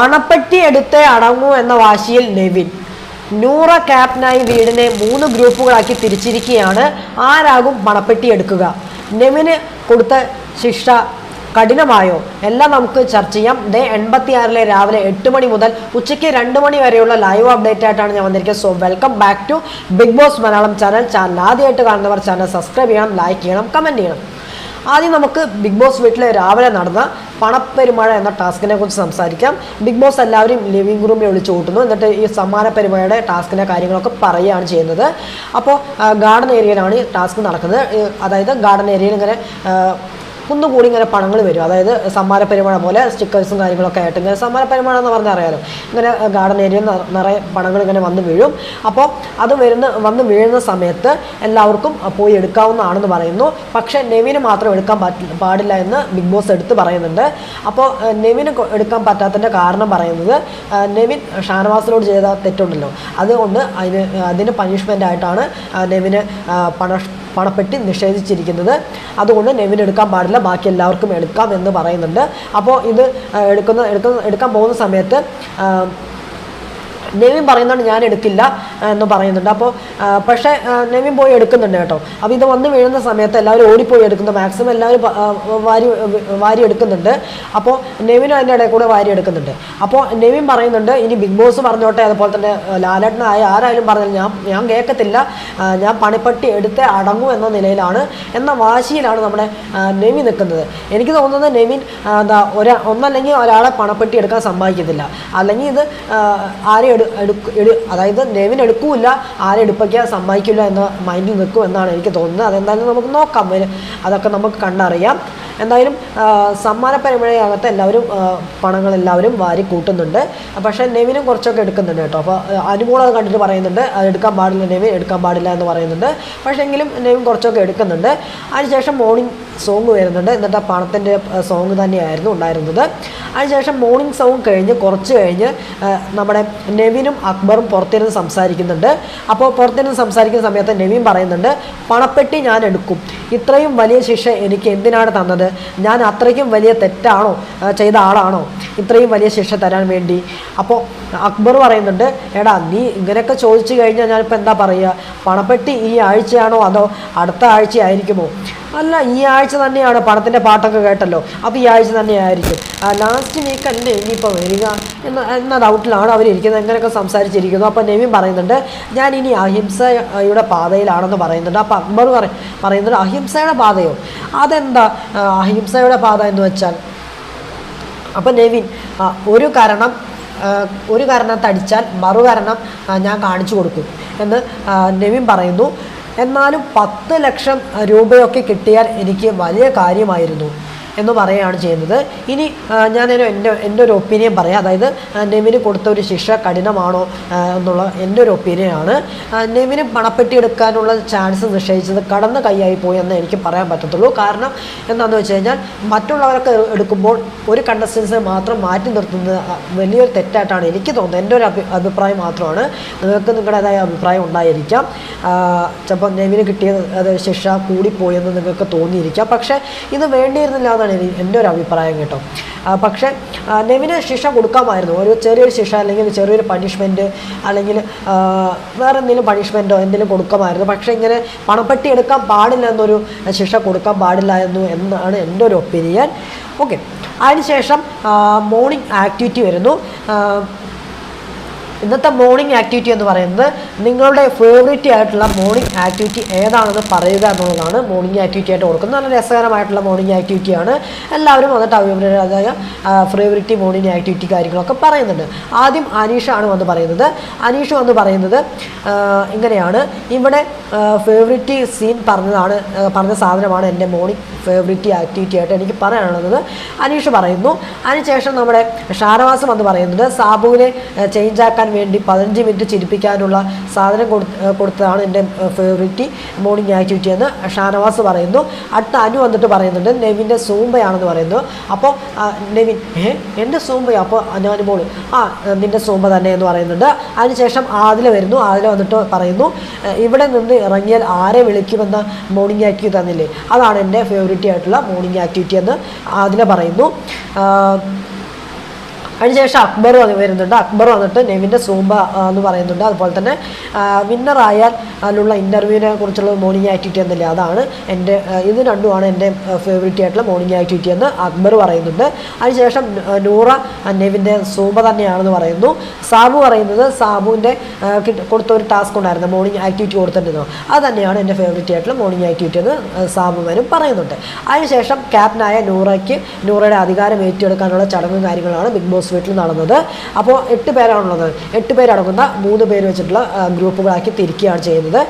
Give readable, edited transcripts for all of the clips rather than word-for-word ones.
പണപ്പെട്ടി എടുത്തേ അടങ്ങൂ എന്ന വാശിയിൽ നെവിൻ. നൂറ ക്യാപ്റ്റനായി വീടിനെ 3 ഗ്രൂപ്പുകളാക്കി തിരിച്ചിരിക്കുകയാണ്. ആരാകും പണപ്പെട്ടി എടുക്കുക? നെവിന് കൊടുത്ത ശിക്ഷ കഠിനമായോ? എല്ലാം നമുക്ക് ചർച്ച ചെയ്യാം. ഡേ 86 രാവിലെ 8 മണി മുതൽ ഉച്ചയ്ക്ക് 2 മണി വരെയുള്ള ലൈവ് അപ്ഡേറ്റ് ആയിട്ടാണ് ഞാൻ വന്നിരിക്കുന്നത്. So welcome back to Bigg Boss Malayalam channel. ആദ്യമായിട്ട് കാണുന്നവർ ചാനൽ സബ്സ്ക്രൈബ് ചെയ്യണം, ലൈക്ക് ചെയ്യണം, കമൻറ്റ് ചെയ്യണം. ആദ്യം നമുക്ക് ബിഗ് ബോസ് വീട്ടിൽ രാവിലെ നടന്ന പണപ്പെരുമഴ എന്ന ടാസ്കിനെ കുറിച്ച് സംസാരിക്കാം. ബിഗ് ബോസ് എല്ലാവരും ലിവിംഗ് റൂമിൽ വിളിച്ചു കൂട്ടുന്നു. എന്നിട്ട് ഈ സമ്മാന പെരുമഴയുടെ ടാസ്കിൻ്റെ കാര്യങ്ങളൊക്കെ പറയുകയാണ് ചെയ്യുന്നത്. അപ്പോൾ ഗാർഡൻ ഏരിയയിലാണ് ഈ ടാസ്ക് നടക്കുന്നത്. അതായത് ഗാർഡൻ ഏരിയയിൽ ഇങ്ങനെ കുന്നുകൂടി ഇങ്ങനെ പണങ്ങൾ വരും. അതായത് സമ്മാന പെരുമഴ പോലെ സ്റ്റിക്കേഴ്സും കാര്യങ്ങളൊക്കെ ആയിട്ട് ഇങ്ങനെ സമ്മാന പെരുമഴ എന്ന് പറഞ്ഞാൽ അറിയാലോ, ഇങ്ങനെ ഗാർഡൻ ഏരിയയിൽ നിറയെ പണങ്ങൾ ഇങ്ങനെ വന്ന് വീഴും. അപ്പോൾ അത് വന്ന് വീഴുന്ന സമയത്ത് എല്ലാവർക്കും പോയി എടുക്കാവുന്നതാണെന്ന് പറയുന്നു. പക്ഷേ നെവിന് മാത്രം എടുക്കാൻ പാടില്ല എന്ന് ബിഗ് ബോസ് എടുത്ത് പറയുന്നുണ്ട്. അപ്പോൾ നെവിന് എടുക്കാൻ പറ്റാത്തതിൻ്റെ കാരണം പറയുന്നത് നെവിൻ ഷാനവാസിനോട് ചെയ്ത തെറ്റുണ്ടല്ലോ, അതുകൊണ്ട് അതിന് പണിഷ്മെൻ്റ് ആയിട്ടാണ് നെവിന് പണപ്പെട്ടി നിഷേധിച്ചിരിക്കുന്നത്. അതുകൊണ്ട് നെവിന് എടുക്കാൻ പാടില്ല, ബാക്കി എല്ലാവർക്കും എടുക്കാം എന്ന് പറയുന്നുണ്ട്. അപ്പോൾ ഇത് എടുക്കാൻ പോകുന്ന സമയത്ത് നെവിൻ പറയുന്നുണ്ട് ഞാൻ എടുക്കില്ല എന്ന് പറയുന്നുണ്ട്. അപ്പോൾ പക്ഷേ നെവിൻ പോയി എടുക്കുന്നുണ്ട് കേട്ടോ. അപ്പോൾ ഇത് വന്ന് വീഴുന്ന സമയത്ത് എല്ലാവരും ഓടിപ്പോയി എടുക്കുന്നു. മാക്സിമം എല്ലാവരും വാരി എടുക്കുന്നുണ്ട്. അപ്പോൾ നെവിനും അതിൻ്റെ ഇടയിൽ കൂടെ വാരി എടുക്കുന്നുണ്ട്. അപ്പോൾ നെവിൻ പറയുന്നുണ്ട് ഇനി ബിഗ് ബോസ് പറഞ്ഞോട്ടെ, അതുപോലെ തന്നെ ലാലേട്ടനായ ആരായാലും പറഞ്ഞാൽ ഞാൻ കേൾക്കത്തില്ല, ഞാൻ പണപ്പെട്ടി എടുത്തേ അടങ്ങൂ എന്ന നിലയിലാണ്, എന്ന വാശിയിലാണ് നമ്മുടെ നെവിൻ നിൽക്കുന്നത്. എനിക്ക് തോന്നുന്നത് നെവിൻ ഒന്നല്ലെങ്കിൽ ഒരാളെ പണപ്പെട്ടി എടുക്കാൻ സമ്മതിക്കത്തില്ല, അല്ലെങ്കിൽ ഇത് ആരെയും അതായത് നെവിൻ എടുക്കൂല, ആരെടുപ്പിക്കാൻ സമ്മതിക്കില്ല എന്ന മൈൻഡിൽ നിൽക്കും എന്നാണ് എനിക്ക് തോന്നുന്നത്. അതെന്തായാലും നമുക്ക് നോക്കാം, അതൊക്കെ നമുക്ക് കണ്ടറിയാം. എന്തായാലും സമ്മാന പെരുമഴയകത്ത് എല്ലാവരും പണങ്ങളെല്ലാവരും വാരി കൂട്ടുന്നുണ്ട്. പക്ഷേ നെവിനും കുറച്ചൊക്കെ എടുക്കുന്നുണ്ട് കേട്ടോ. അപ്പോൾ അനുമോളത് കണ്ടിട്ട് പറയുന്നുണ്ട് അത് എടുക്കാൻ പാടില്ല, നെവിൻ എടുക്കാൻ പാടില്ല എന്ന് പറയുന്നുണ്ട്. പക്ഷേ എങ്കിലും നെവിൻ കുറച്ചൊക്കെ എടുക്കുന്നുണ്ട്. അതിനുശേഷം മോർണിംഗ് സോങ് വരുന്നുണ്ട്. എന്നിട്ട് ആ പണത്തിൻ്റെ സോങ് തന്നെയായിരുന്നു ഉണ്ടായിരുന്നത്. അതിനുശേഷം മോർണിംഗ് സോങ് കുറച്ച് കഴിഞ്ഞ് നമ്മുടെ നെവിനും അക്ബറും പുറത്തിരുന്ന് സംസാരിക്കുന്നുണ്ട്. അപ്പോൾ പുറത്തിരുന്ന് സംസാരിക്കുന്ന സമയത്ത് നെവിൻ പറയുന്നുണ്ട് പണപ്പെട്ടി ഞാൻ എടുക്കും, ഇത്രയും വലിയ ശിക്ഷ എനിക്ക് എന്തിനാണ് തന്നത്? ഞാൻ അത്രയ്ക്കും വലിയ തെറ്റാണോ ചെയ്ത ആളാണോ ഇത്രയും വലിയ ശിക്ഷ തരാൻ വേണ്ടി? അപ്പോൾ അക്ബർ പറയുന്നുണ്ട് എടാ നീ ഇങ്ങനെയൊക്കെ ചോദിച്ചു കഴിഞ്ഞാൽ ഞാനിപ്പോൾ എന്താ പറയുക, പണപ്പെട്ടി ഈ ആഴ്ചയാണോ അതോ അടുത്ത ആഴ്ച ആയിരിക്കുമോ? അല്ല, ഈ ആഴ്ച തന്നെയാണ്, പണത്തിൻ്റെ പാട്ടൊക്കെ കേട്ടല്ലോ, അപ്പോൾ ഈ ആഴ്ച തന്നെയായിരിക്കും, ലാസ്റ്റ് വീക്ക് അല്ലേ ഇനിയിപ്പോൾ വരിക എന്ന ഡൗട്ടിലാണ് അവരിയ്ക്കുന്നത്. എങ്ങനെയൊക്കെ സംസാരിച്ചിരിക്കുന്നു. അപ്പോൾ നെവിൻ പറയുന്നുണ്ട് ഞാൻ ഇനി അഹിംസയുടെ പാതയിലാണെന്ന് പറയുന്നുണ്ട്. അപ്പോൾ അക്ബർ പറയുന്നുണ്ട് അഹിംസയുടെ പാതയോ? അതെന്താ അഹിംസയുടെ പാത എന്ന് വെച്ചാൽ? അപ്പോൾ നെവിൻ ഒരു കാരണത്ത് അടിച്ചാൽ മറുകാരണം ഞാൻ കാണിച്ചു കൊടുക്കും എന്ന് നെവിൻ പറയുന്നു. എന്നാലും 10 ലക്ഷം രൂപയൊക്കെ കിട്ടിയാൽ എനിക്ക് വലിയ കാര്യമായിരുന്നു എന്ന് പറയുകയാണ് ചെയ്യുന്നത്. ഇനി ഞാനൊരു എൻ്റെ ഒരു ഒപ്പീനിയൻ പറയാം. അതായത് നെവിന് കൊടുത്ത ഒരു ശിക്ഷ കഠിനമാണോ എന്നുള്ള എൻ്റെ ഒരു ഒപ്പീനിയനാണ്. നെവിന് പണപ്പെട്ടി എടുക്കാനുള്ള ചാൻസ് നിശ്ചയിച്ചത് കടന്ന കൈയായി പോയി എന്ന് എനിക്ക് പറയാൻ പറ്റത്തുള്ളൂ. കാരണം എന്താണെന്ന് വെച്ച് കഴിഞ്ഞാൽ മറ്റുള്ളവരൊക്കെ എടുക്കുമ്പോൾ ഒരു കണ്ടസ്റ്റൻസിനെ മാത്രം മാറ്റി നിർത്തുന്നത് വലിയൊരു തെറ്റായിട്ടാണ് എനിക്ക് തോന്നുന്നത്. എൻ്റെ ഒരു അഭിപ്രായം മാത്രമാണ്. നിങ്ങൾക്ക് നിങ്ങളുടേതായ അഭിപ്രായം ഉണ്ടായിരിക്കാം. ചിലപ്പോൾ നെവിന് കിട്ടിയ ശിക്ഷ കൂടിപ്പോയെന്ന് നിങ്ങൾക്ക് തോന്നിയിരിക്കാം. പക്ഷേ ഇത് വേണ്ടിയിരുന്നില്ല എൻ്റെ ഒരു അഭിപ്രായം കേട്ടോ. പക്ഷേ നെവിന് ശിക്ഷ കൊടുക്കാമായിരുന്നു, ഒരു ചെറിയൊരു ശിക്ഷ അല്ലെങ്കിൽ ചെറിയൊരു പണിഷ്മെൻറ്റ് അല്ലെങ്കിൽ വേറെ എന്തെങ്കിലും പണിഷ്മെൻറ്റോ എന്തെങ്കിലും കൊടുക്കാമായിരുന്നു. പക്ഷേ ഇങ്ങനെ പണപ്പെട്ടി എടുക്കാൻ പാടില്ല എന്നൊരു ശിക്ഷ കൊടുക്കാൻ പാടില്ല എന്നാണ് എൻ്റെ ഒരു ഒപ്പീനിയൻ. ഓക്കെ, അതിനുശേഷം മോർണിംഗ് ആക്ടിവിറ്റി വരുന്നു. ഇന്നത്തെ മോർണിംഗ് ആക്ടിവിറ്റി എന്ന് പറയുന്നത് നിങ്ങളുടെ ഫേവറേറ്റ് ആയിട്ടുള്ള മോർണിംഗ് ആക്ടിവിറ്റി ഏതാണെന്ന് പറയുക എന്നുള്ളതാണ് മോർണിംഗ് ആക്ടിവിറ്റി ആയിട്ട് കൊടുക്കുന്നത്. നല്ല രസകരമായിട്ടുള്ള മോർണിംഗ് ആക്ടിവിറ്റിയാണ്. എല്ലാവരും വന്നിട്ട് അവരുടേതായ ഫേവറേറ്റ് മോർണിംഗ് ആക്ടിവിറ്റി കാര്യങ്ങളൊക്കെ പറയുന്നുണ്ട്. ആദ്യം അനീഷാണ് വന്ന് പറയുന്നത്. അനീഷ് വന്ന് പറയുന്നത് ഇങ്ങനെയാണ്, ഇവിടെ ഫേവറേറ്റ് സീൻ പറഞ്ഞ സാധനമാണ് എൻ്റെ മോർണിംഗ് ഫേവറേറ്റ് ആക്ടിവിറ്റി ആയിട്ട് എനിക്ക് പറയാനുള്ളത് അനീഷ് പറയുന്നു. അതിനുശേഷം നമ്മുടെ ഷാനവാസ് വന്ന് പറയുന്നുണ്ട് സാബുവിനെ ചേഞ്ച് ആക്കാൻ വേണ്ടി 15 മിനിറ്റ് ചിരിപ്പിക്കാനുള്ള സാധനം കൊടുത്തതാണ് എൻ്റെ ഫേവറേറ്റ് മോർണിംഗ് ആക്ടിവിറ്റി എന്ന് ഷാനവാസ് പറയുന്നു. അടുത്ത അനു വന്നിട്ട് പറയുന്നുണ്ട് നെവിൻ്റെ സൂംബയാണെന്ന് പറയുന്നു. അപ്പോൾ നെവിൻ എൻ്റെ സൂംബയോ? അപ്പോൾ അനുമോൾ നിൻ്റെ സൂംബ തന്നെ എന്ന് പറയുന്നുണ്ട്. അതിനുശേഷം ആദില വരുന്നു. ആദില വന്നിട്ട് പറയുന്നു ഇവിടെ നിന്ന് ഇറങ്ങിയാൽ ആരെ വിളിക്കുമെന്ന മോർണിംഗ് ആക്ടിവിറ്റി തന്നില്ലേ, അതാണ് എൻ്റെ ഫേവറേറ്റ് ആയിട്ടുള്ള മോർണിംഗ് ആക്ടിവിറ്റി എന്ന് ആദില പറയുന്നു. അതിനുശേഷം അക്ബർ വരുന്നുണ്ട്. അക്ബർ വന്നിട്ട് നെവിൻ്റെ സൂംബ എന്ന് പറയുന്നുണ്ട്. അതുപോലെ തന്നെ വിന്നറായാൽ അതിലുള്ള ഇൻ്റർവ്യൂവിനെ കുറിച്ചുള്ള മോർണിംഗ് ആക്ടിവിറ്റി എന്നില്ല, അതാണ് എൻ്റെ ഇത് രണ്ടുമാണ് എൻ്റെ ഫേവറേറ്റ് ആയിട്ടുള്ള മോർണിംഗ് ആക്ടിവിറ്റി എന്ന് അക്ബർ പറയുന്നുണ്ട്. അതിനുശേഷം നൂറ നെവിൻ്റെ സൂംബ തന്നെയാണെന്ന് പറയുന്നു. സാബു പറയുന്നത് സാബുവിൻ്റെ കൊടുത്ത ഒരു ടാസ്ക് ഉണ്ടായിരുന്നു, മോർണിംഗ് ആക്ടിവിറ്റി കൊടുത്തിട്ടുണ്ടോ, അത് തന്നെയാണ് എൻ്റെ ഫേവറേറ്റ് ആയിട്ടുള്ള മോർണിംഗ് ആക്ടിവിറ്റി എന്ന് സാബുവിനും പറയുന്നുണ്ട്. അതിനുശേഷം ക്യാപ്റ്റനായ നൂറയുടെ അധികാരം ഏറ്റെടുക്കാനുള്ള ചടങ്ങും കാര്യങ്ങളാണ് ബിഗ് ബോസ് വീട്ടിൽ നടന്നത്. അപ്പോൾ 8 പേരാണുള്ളത്. 8 പേരടങ്ങുന്ന 3 പേര് വെച്ചിട്ടുള്ള ഗ്രൂപ്പുകളാക്കി തിരിക്കുകയാണ് ചെയ്യുന്നത്.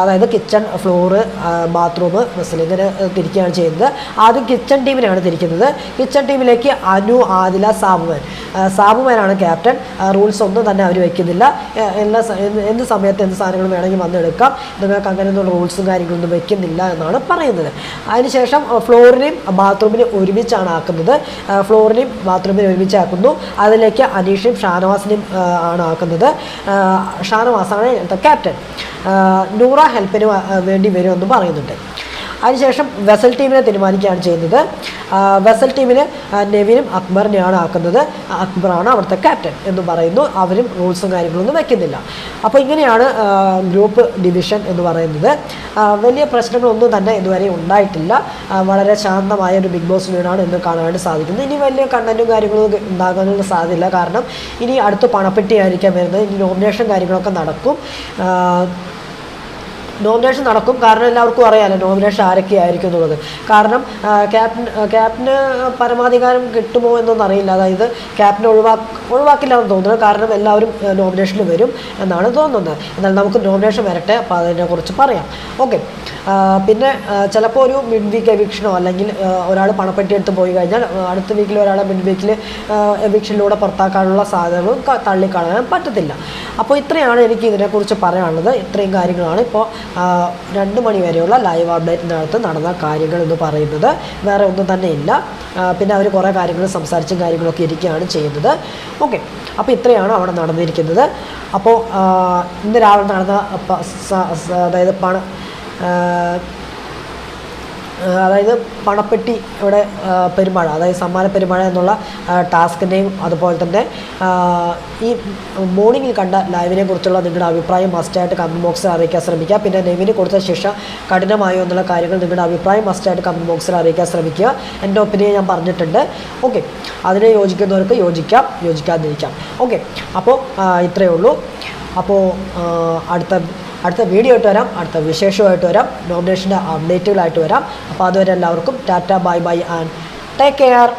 അതായത് കിച്ചൺ, ഫ്ലോറ്, ബാത്റൂം, ബസ്സിൽ ഇങ്ങനെ തിരിക്കുകയാണ് ചെയ്യുന്നത്. ആദ്യം കിച്ചൺ ടീമിനെയാണ് തിരിക്കുന്നത്. കിച്ചൺ ടീമിലേക്ക് അനു, ആദില, സാബുമാനാണ് ക്യാപ്റ്റൻ. റൂൾസ് ഒന്നും തന്നെ അവർ വയ്ക്കുന്നില്ല. എന്ത് സമയത്ത് എന്ത് സാധനങ്ങൾ വേണമെങ്കിൽ വന്നെടുക്കാം, നിങ്ങൾക്ക് അങ്ങനെയൊന്നുള്ള റൂൾസും കാര്യങ്ങളൊന്നും വയ്ക്കുന്നില്ല എന്നാണ് പറയുന്നത്. അതിനുശേഷം ഫ്ലോറിനെയും ബാത്റൂമിനെയും ഒരുമിച്ചാണ് ആക്കുന്നത്. ഫ്ലോറിനെയും ബാത്റൂമിനെയും ഒരുമിച്ചാക്കുന്നു. അതിലേക്ക് അനീഷയും ഷാനവാസിനെയും ആണ് ആക്കുന്നത്. ഷാനവാസാണ് ക്യാപ്റ്റൻ. നൂറ ഹെൽപ്പിന് വേണ്ടി വരുമെന്ന് പറയുന്നുണ്ട്. അതിനുശേഷം വെസൽ ടീമിനെ തീരുമാനിക്കുകയാണ് ചെയ്യുന്നത്. വെസൽ ടീമിന് നെവിനും അക്ബറിനെയാണ് ആക്കുന്നത്. അക്ബറാണ് അവിടുത്തെ ക്യാപ്റ്റൻ എന്ന് പറയുന്നു. അവരും റൂൾസും കാര്യങ്ങളൊന്നും വെക്കുന്നില്ല. അപ്പോൾ ഇങ്ങനെയാണ് ഗ്രൂപ്പ് ഡിവിഷൻ എന്ന് പറയുന്നത്. വലിയ പ്രശ്നങ്ങളൊന്നും തന്നെ ഇതുവരെ ഉണ്ടായിട്ടില്ല. വളരെ ശാന്തമായ ഒരു ബിഗ് ബോസ് വീടാണ് എന്ന് കാണാനായിട്ട് സാധിക്കുന്നത്. ഇനി വലിയ കണ്ടൻറ്റും കാര്യങ്ങളും ഉണ്ടാകാനുള്ള സാധ്യതയില്ല. കാരണം ഇനി അടുത്ത് പണപ്പെട്ടി ആയിരിക്കാൻ വരുന്നത്. ഇനി നോമിനേഷൻ കാര്യങ്ങളൊക്കെ നടക്കും. നോമിനേഷൻ നടക്കും. കാരണം എല്ലാവർക്കും അറിയാമല്ലോ നോമിനേഷൻ ആരൊക്കെയായിരിക്കും എന്നുള്ളത്. കാരണം ക്യാപ്റ്റന് പരമാധികാരം കിട്ടുമോ എന്നൊന്നും അറിയില്ല. അതായത് ക്യാപ്റ്റനെ ഒഴിവാക്കില്ല എന്ന് തോന്നുന്നത്. കാരണം എല്ലാവരും നോമിനേഷന് വരും എന്നാണ് തോന്നുന്നത്. എന്നാൽ നമുക്ക് നോമിനേഷൻ വരട്ടെ, അപ്പോൾ അതിനെക്കുറിച്ച് പറയാം. ഓക്കെ. പിന്നെ ചിലപ്പോൾ ഒരു മിഡ് വീക്ക് എവിക്ഷനോ അല്ലെങ്കിൽ ഒരാൾ പണപ്പെട്ടി എടുത്ത് പോയി കഴിഞ്ഞാൽ അടുത്ത വീക്കിൽ ഒരാളെ മിഡ് വീക്കിൽ എവിക്ഷനിലൂടെ പുറത്താക്കാനുള്ള സാധ്യതകളും തള്ളിക്കളയാൻ പറ്റത്തില്ല. അപ്പോൾ ഇത്രയാണ് എനിക്ക് ഇതിനെക്കുറിച്ച് പറയാനുള്ളത്. ഇത്രയും കാര്യങ്ങളാണ് ഇപ്പോൾ 2 മണി വരെയുള്ള ലൈവ് അപ്ഡേറ്റിനകത്ത് നടന്ന കാര്യങ്ങൾ എന്ന് പറയുന്നത്. വേറെ ഒന്നും തന്നെ ഇല്ല. പിന്നെ അവർ കുറേ കാര്യങ്ങൾ സംസാരിച്ചും കാര്യങ്ങളൊക്കെ ഇരിക്കുകയാണ് ചെയ്യുന്നത്. ഓക്കെ. അപ്പോൾ ഇത്രയാണ് അവിടെ നടന്നിരിക്കുന്നത്. അപ്പോൾ ഇന്ന് രാവിലെ നടന്ന അതായത് അതായത് പണപ്പെട്ടി ഇവിടെ പെരുമഴ, അതായത് സമ്മാന പെരുമഴ എന്നുള്ള ടാസ്കിനെയും അതുപോലെ തന്നെ ഈ മോർണിംഗിൽ കണ്ട ലൈവിനെ കുറിച്ചുള്ള നിങ്ങളുടെ അഭിപ്രായം മസ്റ്റായിട്ട് കമൻറ്റ് ബോക്സിൽ അറിയിക്കാൻ ശ്രമിക്കുക. പിന്നെ നെവിന് കൊടുത്ത ശിക്ഷ കഠിനമായോ എന്നുള്ള കാര്യങ്ങൾ നിങ്ങളുടെ അഭിപ്രായം മസ്റ്റായിട്ട് കമൻറ്റ് ബോക്സിൽ അറിയിക്കാൻ ശ്രമിക്കുക. എൻ്റെ ഒപ്പീനിയൻ ഞാൻ പറഞ്ഞിട്ടുണ്ട്. ഓക്കെ. അതിനെ യോജിക്കുന്നവർക്ക് യോജിക്കാം, യോജിക്കാതിരിക്കാം. ഓക്കെ. അപ്പോൾ ഇത്രയേ ഉള്ളൂ. അപ്പോൾ അടുത്ത വീഡിയോ ആയിട്ട് വരാം, അടുത്ത വിശേഷമായിട്ട് വരാം, നോമിനേഷൻ്റെ അപ്ഡേറ്റുകളായിട്ട് വരാം. അപ്പോൾ അതുവരെ എല്ലാവർക്കും Tata, bye bye and take care.